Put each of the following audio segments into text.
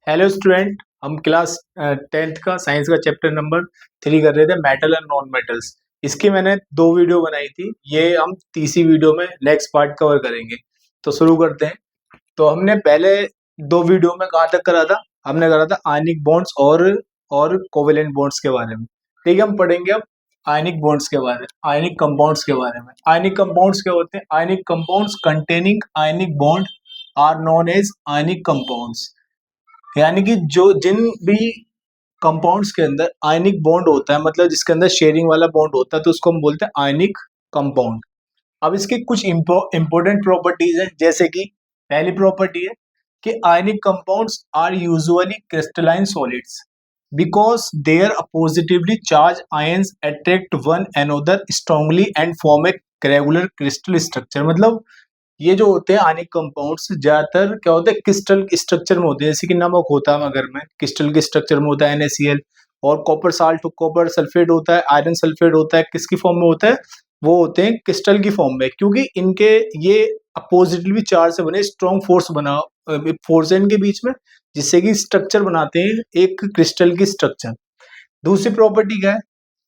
Hello student, हम class 10th का science का चैप्टर नंबर 3 कर रहे थे, मेटल एंड नॉन मेटल्स। इसकी मैंने 2 वीडियो बनाई थी। ये हम तीसरी वीडियो में नेक्स्ट पार्ट कवर करेंगे। तो शुरू करते हैं। तो हमने पहले 2 वीडियो में कहाँ तक करा था? हमने करा था आयनिक बॉन्ड्स और कोवेलेंट बॉन्ड्स के बारे में। ठीक है, हम पढ़ेंगे अब आयनिक बॉन्ड्स के बारे में, आयनिक कंपाउंड्स के बारे में। आयनिक कंपाउंड्स क्या होते हैं? Ionic compounds containing ionic bond are known as ionic compounds. यानी कि जो जिन भी कंपाउंड्स के अंदर आयनिक बॉन्ड होता है, मतलब जिसके अंदर शेयरिंग वाला बॉन्ड होता है, तो उसको हम बोलते हैं आयनिक कंपाउंड। अब इसकी कुछ इंपॉर्टेंट प्रॉपर्टीज हैं, जैसे कि पहली प्रॉपर्टी है कि ionic compounds are usually crystalline solids because their positively charged ions attract one another strongly and form a regular crystal structure. मतलब ये जो होते हैं आयनिक कंपाउंड्स ज्यादातर क्या होते हैं, क्रिस्टल स्ट्रक्चर में होते हैं। जैसे कि नमक होता है मगर में क्रिस्टल के स्ट्रक्चर में होता है NaCl, और कॉपर साल्ट, कॉपर सल्फेट होता है, आयरन सल्फेट होता है, किसकी फॉर्म में होता है? वो होते हैं क्रिस्टल की फॉर्म में, क्योंकि इनके ये अपोजिटली चार्ज से बने स्ट्रॉन्ग फोर्स है इनके बीच में, जिससे कि स्ट्रक्चर बनाते हैं एक क्रिस्टल की स्ट्रक्चर। दूसरी प्रॉपर्टी क्या है?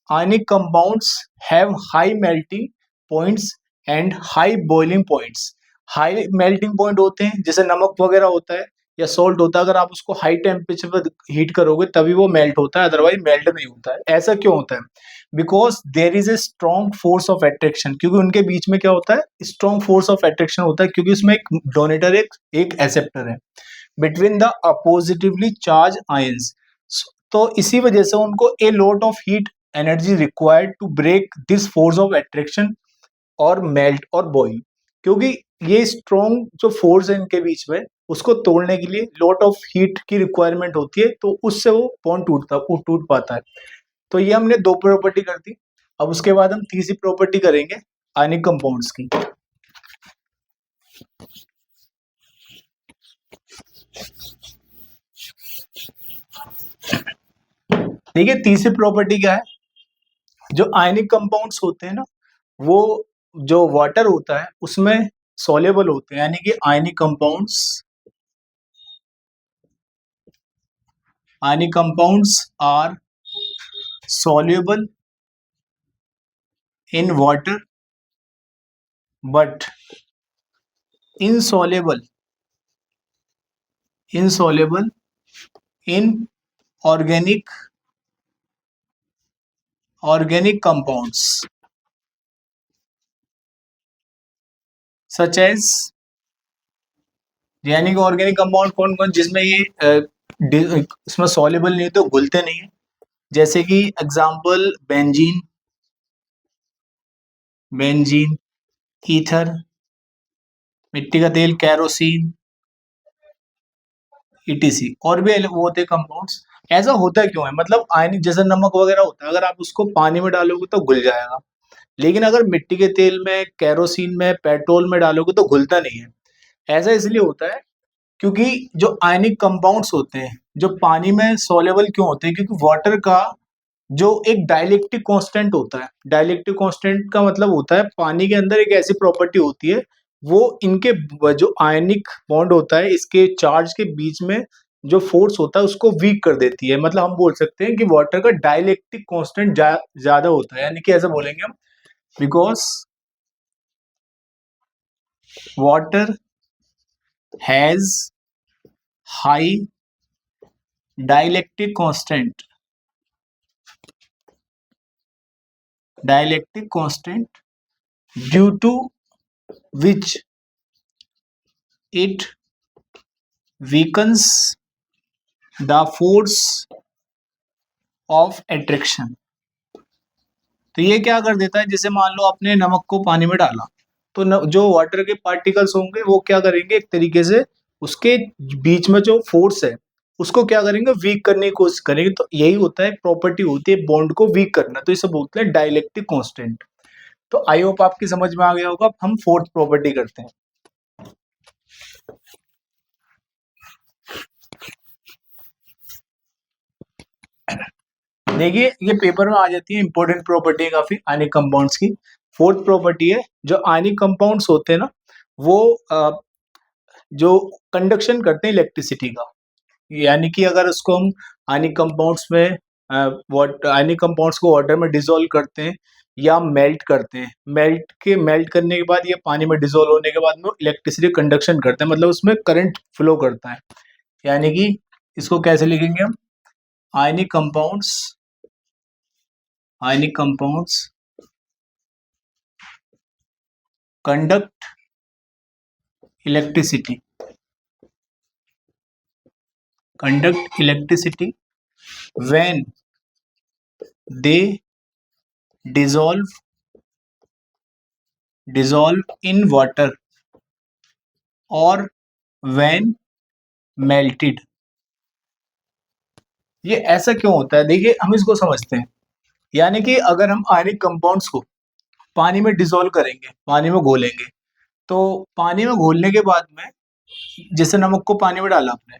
Ionic compounds have high melting points and high boiling points. High melting point होते हैं, जैसे नमक वगैरह होता है या सॉल्ट होता है, अगर आप उसको हाई टेम्परेचर पर हीट करोगे तभी वो मेल्ट होता है, अदरवाइज मेल्ट नहीं होता है। ऐसा क्यों होता है? Because there is a strong force of attraction, क्योंकि उनके बीच में क्या होता है? स्ट्रॉन्ग फोर्स ऑफ अट्रैक्शन होता है, क्योंकि उसमें एक डोनेटर एक एक्सेप्टर है between the oppositely charged ions. तो इसी वजह से उनको a lot of heat energy required to break this force of attraction और मेल्ट और बॉइल, क्योंकि ये स्ट्रॉन्ग जो फोर्स है इनके बीच में, उसको तोड़ने के लिए लॉट ऑफ हीट की रिक्वायरमेंट होती है, तो उससे वो बॉन्ड टूट पाता है। तो ये हमने 2 प्रॉपर्टी कर दी। अब उसके बाद हम तीसरी प्रॉपर्टी करेंगे आयनिक कंपाउंड्स की। देखिए तीसरी प्रॉपर्टी क्या है? जो आयनिक कंपाउंड्स होते हैं ना, वो जो वाटर होता है उसमें सॉल्युबल होते हैं, यानी कि ionic compounds are soluble in water but insoluble in organic compounds such as, यानी कि ऑर्गेनिक कंपाउंड कौन कौन जिसमें ये इसमें सॉल्युबल नहीं तो घुलते नहीं है, जैसे कि एग्जांपल बेंजीन, ईथर, मिट्टी का तेल, कैरोसिन, ETC और भी वो होते हैं कंपाउंड्स। ऐसा होता क्यों है? मतलब आयनिक जैसे नमक वगैरह होता है, अगर आप उसको पानी में डालोगे तो घुल जाएगा, लेकिन अगर मिट्टी के तेल में, कैरोसिन में, पेट्रोल में डालोगे तो घुलता नहीं है। ऐसा इसलिए होता है क्योंकि जो आयनिक कंपाउंड्स होते हैं जो पानी में सोलेबल क्यों होते हैं, क्योंकि वाटर का जो एक डाइलेक्ट्रिक कांस्टेंट होता है, डाइलेक्ट्रिक कांस्टेंट का मतलब होता है पानी के अंदर एक ऐसी प्रॉपर्टी होती है, वो इनके जो आयनिक बॉन्ड होता है इसके चार्ज के बीच में जो फोर्स होता है उसको वीक कर देती है। मतलब हम बोल सकते हैं कि वाटर का डाइलेक्ट्रिक कांस्टेंट ज्यादा होता है, यानी कि ऐसा बोलेंगे हम, because water has high dielectric constant due to which it weakens the force of attraction। तो ये क्या कर देता है, जैसे मान लो आपने नमक को पानी में डाला, तो जो वाटर के पार्टिकल्स होंगे वो क्या करेंगे, एक तरीके से उसके बीच में जो फोर्स है उसको क्या करेंगे, वीक करने की कोशिश करेंगे। तो यही होता है, प्रॉपर्टी होती है बॉन्ड को वीक करना, तो इसे बोलते हैं डाइलेक्ट्रिक कांस्टेंट। तो आई होप आपकी समझ में आ गया होगा। हम फोर्थ प्रॉपर्टी करते हैं। देखिए ये पेपर में आ जाती है, इंपॉर्टेंट प्रॉपर्टी है काफी आयनिक कंपाउंड्स की। फोर्थ प्रॉपर्टी है, जो आयनिक कंपाउंड्स होते हैं ना, वो जो कंडक्शन करते हैं इलेक्ट्रिसिटी का, यानी कि अगर उसको हम आयनिक कंपाउंड्स में आयनिक कंपाउंड्स को वाटर में डिसॉल्व करते हैं या मेल्ट करते हैं, मेल्ट करने के बाद या पानी में डिसॉल्व होने के बाद में इलेक्ट्रिसिटी कंडक्शन करते हैं, मतलब उसमें करंट फ्लो करता है। यानी कि इसको कैसे लिखेंगे हम? Ionic compounds conduct electricity when they dissolve in water or when melted। ये ऐसा क्यों होता है? देखिए हम इसको समझते हैं। यानी कि अगर हम आयनिक कंपाउंड्स को पानी में डिसॉल्व करेंगे, पानी में घोलेंगे, तो पानी में घोलने के बाद में जैसे नमक को पानी में डाला आपने,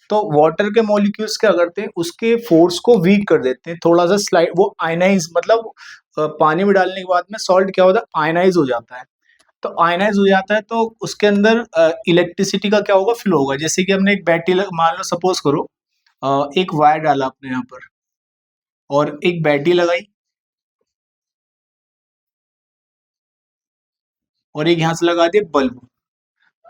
तो वाटर के मॉलिक्यूल्स क्या करते हैं, उसके फोर्स को वीक कर देते हैं, थोड़ा सा स्लाइड, वो आयनाइज मतलब पानी में डालने के बाद में सॉल्ट क्या होता है, आयनाइज हो जाता है। तो आयनाइज हो जाता है तो उसके अंदर इलेक्ट्रिसिटी का क्या होगा, फ्लो होगा। जैसे कि हमने एक बैटरी मान लो, सपोज करो एक वायर डाला आपने यहाँ पर और एक बैटरी लगाई और एक यहाँ से लगा दिया बल्ब।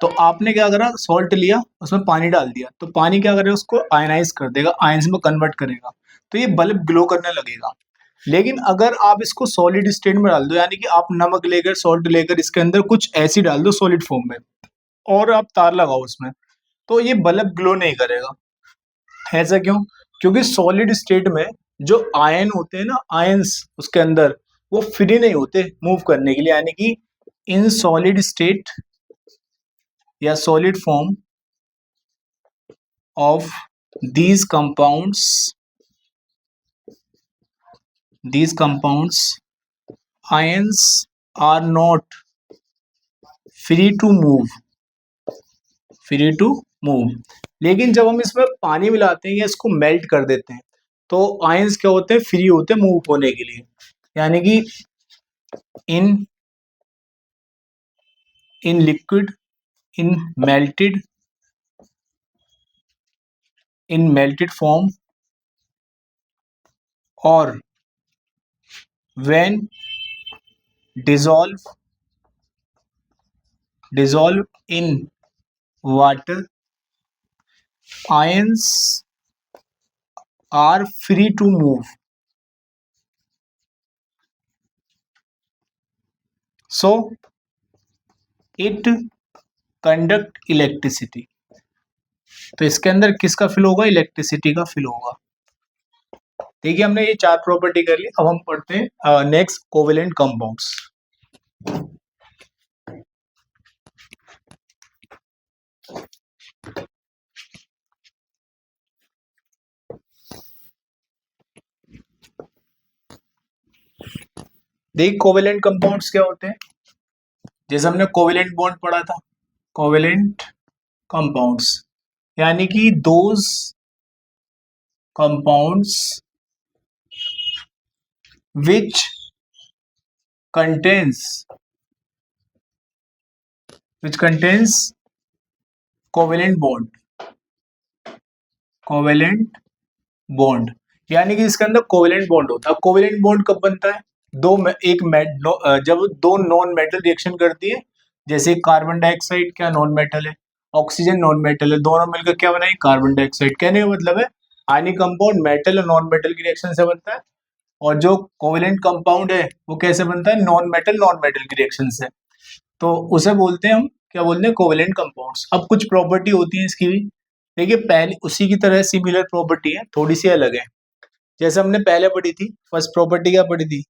तो आपने क्या करा, सॉल्ट लिया, उसमें पानी डाल दिया, तो पानी क्या करेगा, उसको आयनाइज कर देगा, आयंस में कन्वर्ट करेगा, तो ये बल्ब ग्लो करने लगेगा। लेकिन अगर आप इसको सॉलिड स्टेट में डाल दो, यानी कि आप नमक लेकर, सॉल्ट लेकर, इसके अंदर कुछ ऐसी डाल दो सॉलिड फॉर्म में और आप तार लगाओ उसमें, तो ये बल्ब ग्लो नहीं करेगा। ऐसा क्यों? क्योंकि सॉलिड स्टेट में जो आयन होते हैं ना, आयंस उसके अंदर, वो फ्री नहीं होते मूव करने के लिए। यानी कि इन सॉलिड स्टेट या solid form of these compounds ions are not free to move। लेकिन जब हम इसमें पानी मिलाते हैं या इसको मेल्ट कर देते हैं, तो आयंस क्या होते हैं, फ्री होते हैं मूव होने के लिए। यानी कि in liquid, in melted form और when dissolve in water, ions are free to move, so it conduct electricity। तो इसके अंदर किसका फिल होगा, इलेक्ट्रिसिटी का फिल होगा। देखिए हमने ये चार प्रॉपर्टी कर ली। अब हम पढ़ते हैं नेक्स्ट, कोवेलेंट कंपाउंड्स। देख कोवेलेंट कंपाउंड्स क्या होते हैं, जैसे हमने कोवेलेंट बॉन्ड पढ़ा था। कोवेलेंट कंपाउंड्स यानी कि those compounds which contains covalent bond। यानी कि इसके अंदर कोवेलेंट बॉन्ड होता है। कोवेलेंट बॉन्ड कब बनता है, जब दो नॉन मेटल रिएक्शन करती है। जैसे कार्बन डाइऑक्साइड क्या नॉन मेटल है, ऑक्सीजन नॉन मेटल है, दोनों मिलकर क्या बनाए, कार्बन डाइऑक्साइड। कहने का मतलब है आयनिक कंपाउंड मेटल और नॉन मेटल की रिएक्शन से बनता है, और जो कोवेलेंट कंपाउंड है वो कैसे बनता है, नॉन मेटल की रिएक्शन से। तो उसे बोलते हैं हम, क्या बोलते हैं, कोवेलेंट कंपाउंड्स। अब कुछ प्रॉपर्टी होती है इसकी भी। देखिए पहले उसी की तरह सिमिलर प्रॉपर्टी है, थोड़ी सी अलग है। जैसे हमने पहले पढ़ी थी, फर्स्ट प्रॉपर्टी क्या पढ़ी थी,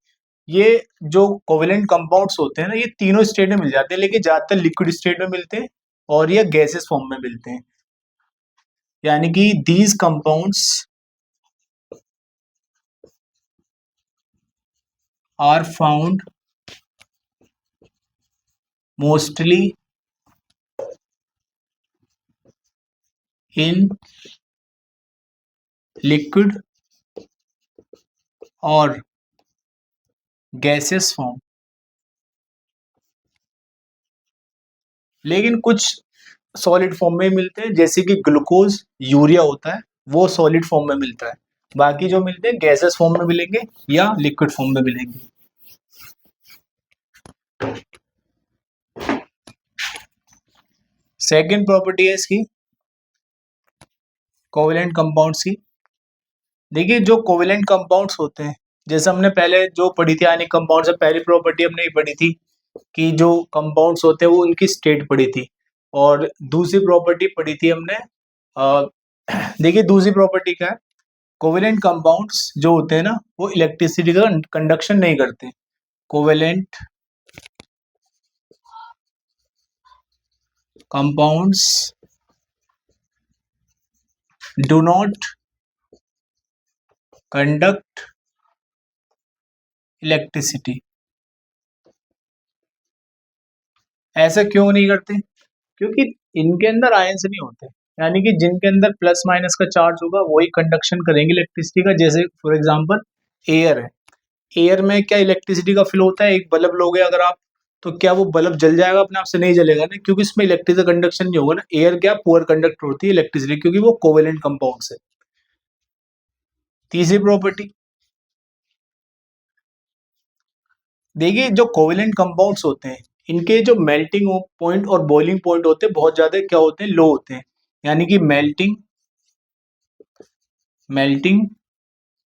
ये जो कोवेलेंट कंपाउंड्स होते हैं ना, ये तीनों स्टेट में मिल जाते हैं, लेकिन ज्यादातर लिक्विड स्टेट में मिलते हैं और ये गैसेस फॉर्म में मिलते हैं। यानी कि these compounds are found mostly in liquid और गैसेस फॉर्म। लेकिन कुछ सॉलिड फॉर्म में मिलते हैं, जैसे कि ग्लूकोज, यूरिया होता है, वो सॉलिड फॉर्म में मिलता है। बाकी जो मिलते हैं गैसेस फॉर्म में मिलेंगे या लिक्विड फॉर्म में मिलेंगे। सेकेंड प्रॉपर्टी है इसकी कोवेलेंट कंपाउंड्स की। देखिए जो कोवेलेंट कंपाउंड्स होते हैं, जैसे हमने पहले जो पढ़ी थी आयनिक कंपाउंड से, पहली प्रॉपर्टी हमने ये पढ़ी थी कि जो कंपाउंड्स होते हैं वो उनकी स्टेट पढ़ी थी, और दूसरी प्रॉपर्टी पढ़ी थी हमने अ, देखिए दूसरी प्रॉपर्टी क्या है, कोवेलेंट कंपाउंड्स जो होते हैं ना वो इलेक्ट्रिसिटी का कंडक्शन नहीं करते। Covalent compounds do not conduct electricity. ऐसा क्यों नहीं करते? क्योंकि इनके अंदर आयंस नहीं होते, यानी कि जिनके अंदर प्लस माइनस का चार्ज होगा वही कंडक्शन करेंगे इलेक्ट्रिसिटी का। जैसे फॉर एग्जांपल एयर है, एयर में क्या इलेक्ट्रिसिटी का फ्लो होता है, एक बल्ब लोगे अगर आप, तो क्या वो बल्ब जल जाएगा अपने आप से? नहीं जलेगा ना, क्योंकि इसमें इलेक्ट्रिक कंडक्शन नहीं होगा ना। एयर क्या पुअर कंडक्टर होती है इलेक्ट्रिसिटी, क्योंकि वो कोवेलेंट कंपाउंड है। तीसरी प्रॉपर्टी देखिए, जो कोवेलेंट कंपाउंड्स होते हैं इनके जो मेल्टिंग पॉइंट और बॉइलिंग पॉइंट होते हैं बहुत ज्यादा क्या होते हैं, लो होते हैं। यानी कि melting melting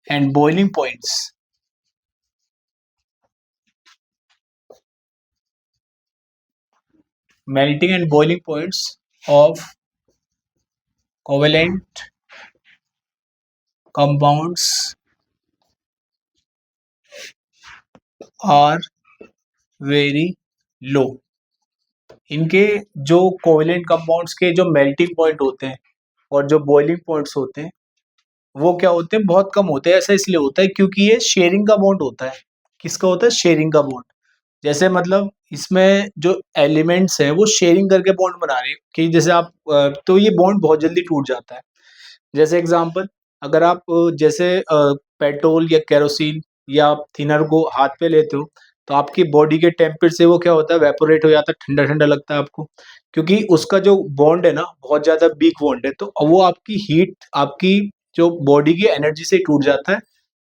and boiling points melting and boiling points of covalent compounds are very low। इनके जो कोवेलेंट कंपाउंड्स के जो मेल्टिंग पॉइंट होते हैं और जो बॉइलिंग पॉइंट्स होते हैं वो क्या होते हैं, बहुत कम होते हैं। ऐसा इसलिए होता है क्योंकि ये शेयरिंग का बॉन्ड होता है। किसका होता है? शेयरिंग का बॉन्ड। जैसे मतलब इसमें जो एलिमेंट्स हैं वो शेयरिंग करके बॉन्ड बना रहे हैं कि जैसे आप तो ये बॉन्ड बहुत जल्दी टूट जाता है। जैसे एग्जांपल, अगर आप जैसे पेट्रोल या केरोसिन या थिनर को हाथ पे लेते हो तो आपकी बॉडी के टेम्परेचर से वो क्या होता है, वेपोरेट हो जाता है, ठंडा ठंडा लगता है आपको, क्योंकि उसका जो बॉन्ड है ना बहुत ज्यादा वीक बॉन्ड है, तो वो आपकी हीट, आपकी जो बॉडी की एनर्जी से टूट जाता है,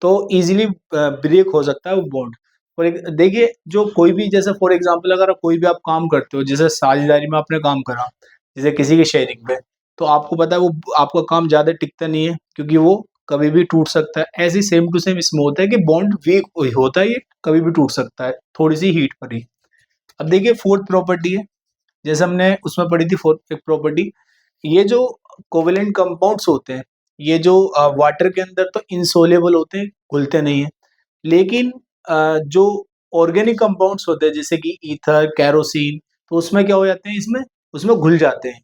तो इजीली ब्रेक हो सकता है वो बॉन्ड। और देखिए जो कोई भी, जैसे फॉर एग्जांपल अगर कोई भी आप काम करते हो, जैसे साझेदारी में आपने काम करा, जैसे किसी की शेयरिंग में, तो आपको पता है वो आपका काम ज्यादा टिकता नहीं है क्योंकि वो कभी भी टूट सकता है। ऐसे सेम टू सेम इसमें होता है कि बॉन्ड वीक होता है, ये कभी भी टूट सकता है थोड़ी सी हीट पर ही। अब देखिए फोर्थ प्रॉपर्टी है, जैसे हमने उसमें पढ़ी थी फोर्थ प्रॉपर्टी, ये जो कोवेलेंट कंपाउंड्स होते हैं ये जो वाटर के अंदर तो इंसोलेबल होते हैं, घुलते नहीं है, लेकिन जो ऑर्गेनिक कंपाउंड्स होते हैं जैसे कि ईथर, कैरोसिन, तो उसमें क्या हो जाते हैं, इसमें उसमें घुल जाते हैं।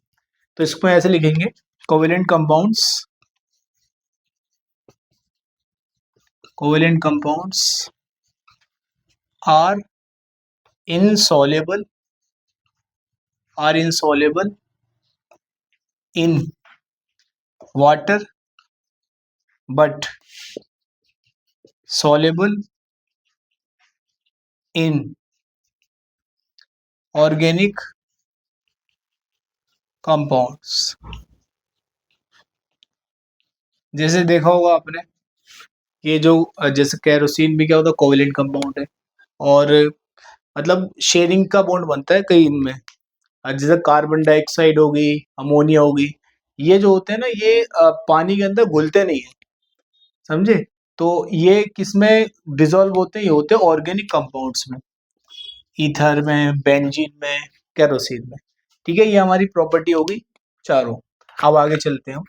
तो इसको ऐसे लिखेंगे, covalent compounds are insoluble in water but soluble in organic compounds। जैसे देखा होगा आपने, ये जो जैसे केरोसिन भी क्या होता है, कोवेलेंट कंपाउंड है, और मतलब शेयरिंग का बॉन्ड बनता है कई इनमें। जैसे कार्बन डाइऑक्साइड होगी, अमोनिया होगी, ये जो होते हैं ना ये पानी के अंदर घुलते नहीं है, समझे? तो ये किसमें डिसॉल्व होते हैं? ये होते हैं ऑर्गेनिक कंपाउंड्स में, ईथर में, बेंजीन में, केरोसिन में। ठीक है, ये हमारी प्रॉपर्टी होगी चारों। अब आगे चलते हैं।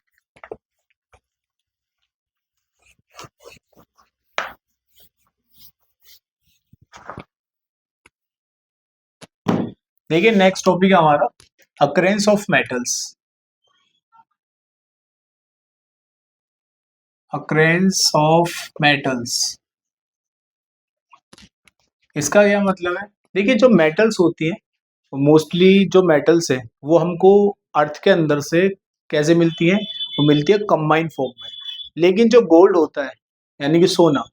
देखिए नेक्स्ट टॉपिक है हमारा occurrence of metals. Occurrence of metals, इसका क्या मतलब है? देखिए जो मेटल्स होती हैं, मोस्टली जो मेटल्स है वो हमको अर्थ के अंदर से कैसे मिलती है, वो मिलती है कंबाइन फॉर्म में। लेकिन जो गोल्ड होता है यानी कि सोना,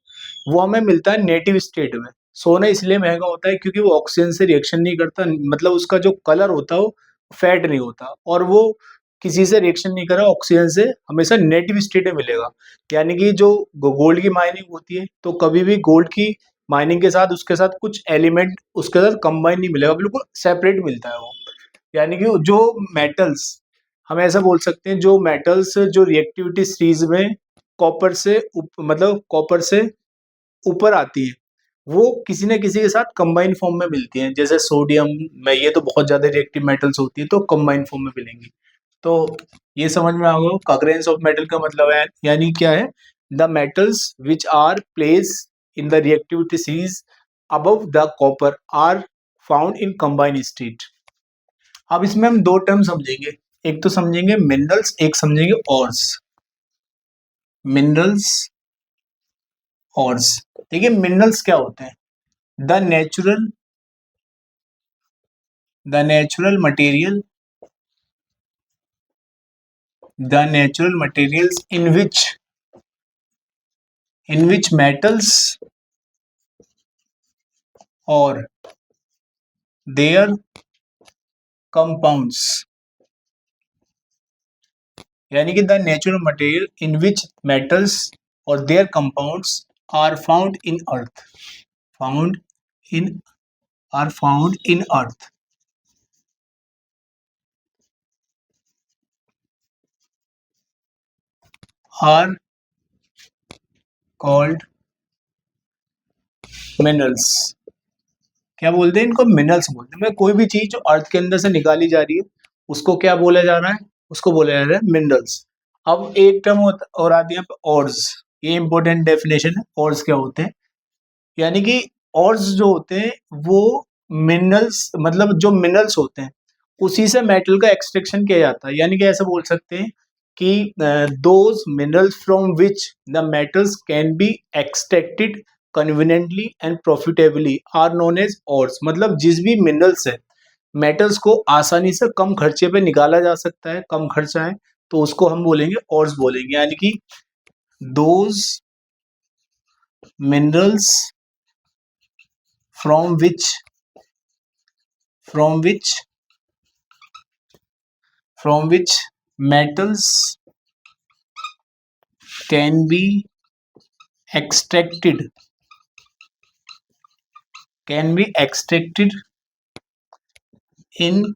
वो हमें मिलता है नेटिव स्टेट में। सोना इसलिए महंगा होता है क्योंकि वो ऑक्सीजन से रिएक्शन नहीं करता, मतलब उसका जो कलर होता है वो फैट नहीं होता और वो किसी से रिएक्शन नहीं कर रहा, ऑक्सीजन से हमेशा नेटिव स्टेट में मिलेगा। यानी कि जो गोल्ड की माइनिंग होती है तो कभी भी गोल्ड की माइनिंग के साथ उसके साथ कुछ एलिमेंट उसके साथ कंबाइन नहीं मिलेगा, बिल्कुल सेपरेट मिलता है वो। यानी कि जो मेटल्स, हम ऐसा बोल सकते हैं, जो मेटल्स जो रिएक्टिविटी सीरीज में कॉपर से मतलब कॉपर से ऊपर आती है, वो किसी न किसी के साथ कंबाइन फॉर्म में मिलती हैं। जैसे सोडियम में ये तो बहुत ज़्यादा रिएक्टिव मेटल्स होती है तो कंबाइन फॉर्म में मिलेंगी। तो ये समझ में आ गया अकरेंस ऑफ मेटल का मतलब है, यानी क्या है, the metals which are place in the reactivity series above the copper are found in combine state. अब इसमें हम दो टर्म समझेंगे, एक तो समझेंगे मिनरल्स, एक समझेंगे ऑर्स। मिनरल्स, ऑर्स। देखिए मिनरल्स क्या होते हैं, the natural material, the natural materials in which metals or their compounds, यानी कि the natural material in which metals or their compounds are found in earth, found in are found in earth, are called minerals। क्या बोलते हैं इनको, minerals बोलते हैं। मैं कोई भी चीज जो अर्थ के अंदर से निकाली जा रही है उसको क्या बोला जा रहा है, उसको बोला जा रहा है मिनरल्स। अब एक टर्म और आती है ऑर्स, ये इंपॉर्टेंट डेफिनेशन है। ऑर्स क्या होते हैं, यानी कि ऑर्स जो होते हैं वो मिनरल्स, मतलब जो मिनरल्स होते हैं उसी से मेटल का एक्सट्रैक्शन किया जाता है। यानी कि ऐसा बोल सकते हैं कि those minerals from which the metals can be extracted conveniently and profitably are known as ores. मतलब जिस भी मिनरल से मेटल्स को आसानी से कम खर्चे पे निकाला जा सकता है, कम खर्चा है, तो उसको हम बोलेंगे ऑर्स बोलेंगे। यानी कि those minerals from which from which from which metals can be extracted in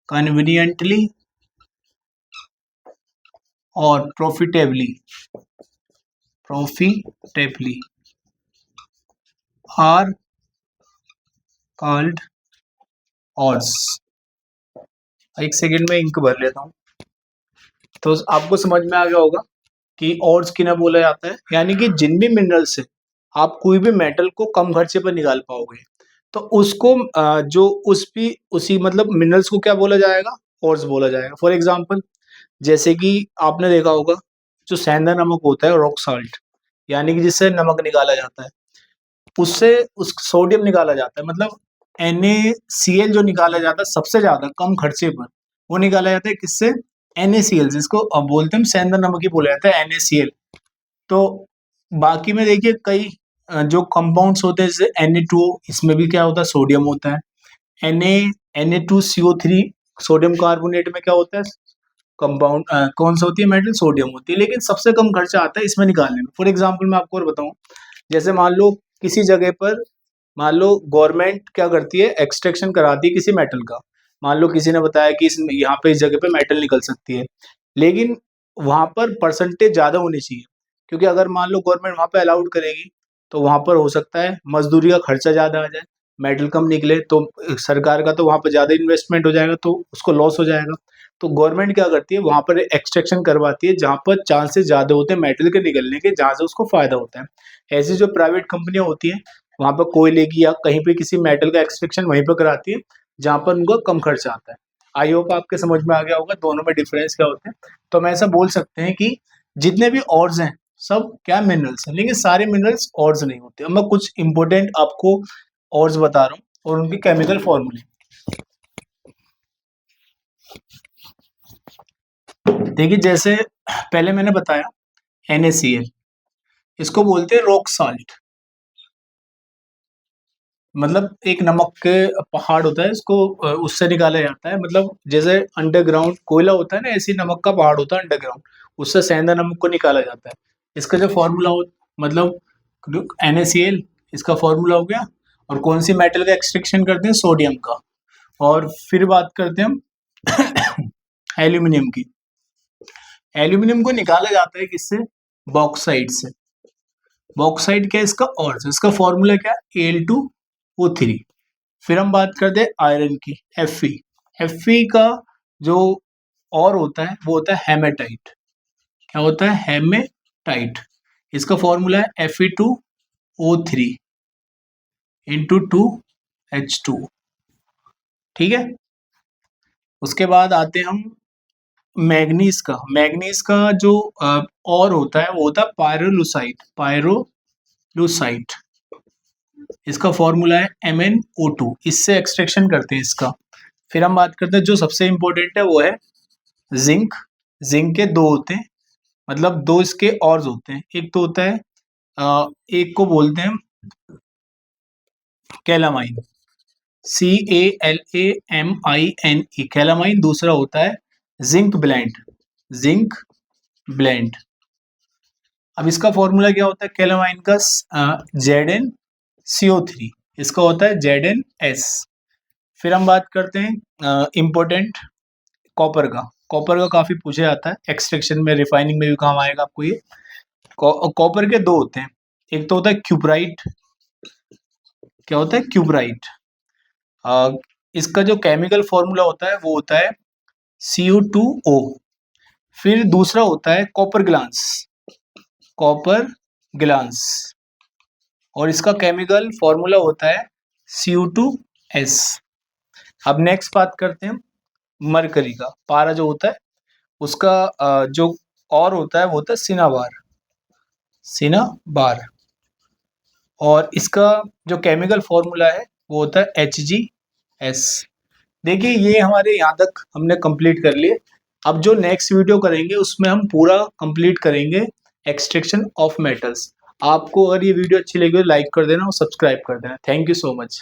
conveniently or profitably are called odds। एक सेकेंड में इंक भर लेता हूँ। तो आपको समझ में आ गया होगा कि ऑड्स किन्हें बोला जाता है, यानी कि जिन भी मिनरल से आप कोई भी मेटल को कम खर्चे पर निकाल पाओगे तो उसको जो उसी मतलब मिनरल्स को क्या बोला जाएगा, ऑड्स बोला जाएगा। फॉर एग्जांपल जैसे कि आपने देखा होगा जो सेंधा नमक होता है, रॉक साल्ट, यानी कि जिससे नमक निकाला जाता है, उससे उस सोडियम निकाला जाता है। मतलब NaCl जो निकाला जाता है सबसे ज्यादा कम खर्चे पर, वो निकाला जाता है किससे, NaCl, जिसको अब बोलते हैं सेंधा नमक ही बोला जाता है, NaCl। तो बाकी में देखिए कई जो कंपाउंड्स होते हैं जैसे Na2O, इसमें भी क्या होता है, सोडियम होता है। Na2CO3 सोडियम कार्बोनेट में क्या होता है, कंपाउंड कौन सा होती है, मेटल, सोडियम होती है। लेकिन सबसे कम खर्चा आता है इसमें निकालने में। फॉर एग्जाम्पल मैं आपको और बताऊं, जैसे मान लो किसी जगह पर, मान लो गवर्नमेंट क्या करती है, एक्सट्रैक्शन कराती है किसी मेटल का। मान लो किसी ने बताया कि इस यहाँ पे इस जगह पे मेटल निकल सकती है, लेकिन वहां पर परसेंटेज ज्यादा होनी चाहिए, क्योंकि अगर मान लो गवर्नमेंट वहां पे अलाउड करेगी तो वहां पर हो सकता है मजदूरी का खर्चा ज्यादा आ जाए, मेटल कम निकले तो सरकार का तो वहां पर ज्यादा इन्वेस्टमेंट हो जाएगा तो उसको लॉस हो जाएगा। तो गवर्नमेंट क्या करती है, वहां पर एक्सट्रैक्शन करवाती है जहां पर चांसेस ज्यादा होते हैं मेटल के निकलने के, जहां से उसको फायदा होता है। ऐसी जो प्राइवेट कंपनियां होती हैं वहां पर कोयले की या कहीं पे किसी मेटल का एक्सट्रैक्शन वहीं पर कराती है जहां पर उनका कम खर्चा आता है। आई होप आपके समझ में आ गया होगा दोनों में डिफरेंस क्या होते हैं। तो हम ऐसा बोल सकते हैं कि जितने भी ऑर्स हैं सब क्या मिनरल्स हैं, लेकिन सारे मिनरल्स ऑर्स नहीं होते। अब मैं कुछ इंपॉर्टेंट आपको ऑर्स बता रहा हूँ और उनके केमिकल फॉर्मूले। देखिए जैसे पहले मैंने बताया NaCl, इसको बोलते हैं रॉक साल्ट। मतलब एक नमक के पहाड़ होता है, इसको उससे निकाला जाता है। मतलब जैसे अंडरग्राउंड कोयला होता है ना, ऐसे ही नमक का पहाड़ होता है अंडरग्राउंड, उससे सेंधा नमक को निकाला जाता है। इसका जो फॉर्मूला हो, मतलब NaCl इसका फॉर्मूला हो गया। और कौन सी मेटल का एक्सट्रैक्शन करते हैं? सोडियम का। और फिर बात करते हैं हम एल्यूमिनियम की। एल्यूमिनियम को निकाला जाता है किससे? बॉक्साइट से। बॉक्साइट क्या है इसका? और इसका फॉर्मूला क्या? Al2O3। फिर हम बात करते हैं आयरन की, Fe। Fe का जो और होता है वो होता है हेमेटाइट। क्या होता है? हेमेटाइट। इसका फॉर्मूला है Fe2O3 इंटू 2H2। ठीक है। उसके बाद आते हैं हम मैग्नीज का। मैग्नीज का जो और होता है वो होता है पायरोलुसाइट। पायरोलुसाइट, इसका फॉर्मूला है MnO2। इससे एक्सट्रैक्शन करते हैं इसका। फिर हम बात करते हैं जो सबसे इंपॉर्टेंट है वो है जिंक। जिंक के दो होते हैं, मतलब दो इसके ऑर्स होते हैं। एक तो होता है एक को बोलते हैं कैलामाइन, CALAMINE, कैलामाइन। दूसरा होता है जिंक ब्लेंड, जिंक ब्लेंड। अब इसका फॉर्मूला क्या होता है कैलामाइन का? ZnCO3, इसका होता है ZnS। फिर हम बात करते हैं इम्पोर्टेंट कॉपर का। कॉपर का काफी पूछा जाता है, एक्सट्रैक्शन में, रिफाइनिंग में भी काम आएगा आपको ये। कॉपर के दो होते हैं, एक तो होता है क्यूपराइट। क्या होता है? क्यूपराइट। इसका जो केमिकल फॉर्मूला होता है वो होता है CO2O। फिर दूसरा होता है कॉपर ग्लांस, कॉपर ग्लांस, और इसका केमिकल फॉर्मूला होता है CO2S। अब नेक्स्ट बात करते हैं मरकरी का। पारा जो होता है उसका जो और होता है वो होता है सिनाबार, सिनाबार। और इसका जो केमिकल फॉर्मूला है वो होता है HgS। देखिए ये हमारे यहाँ तक हमने कंप्लीट कर लिए। अब जो नेक्स्ट वीडियो करेंगे उसमें हम पूरा कंप्लीट करेंगे एक्सट्रैक्शन ऑफ मेटल्स। आपको अगर ये वीडियो अच्छी लगी हो लाइक कर देना और सब्सक्राइब कर देना। Thank you so much.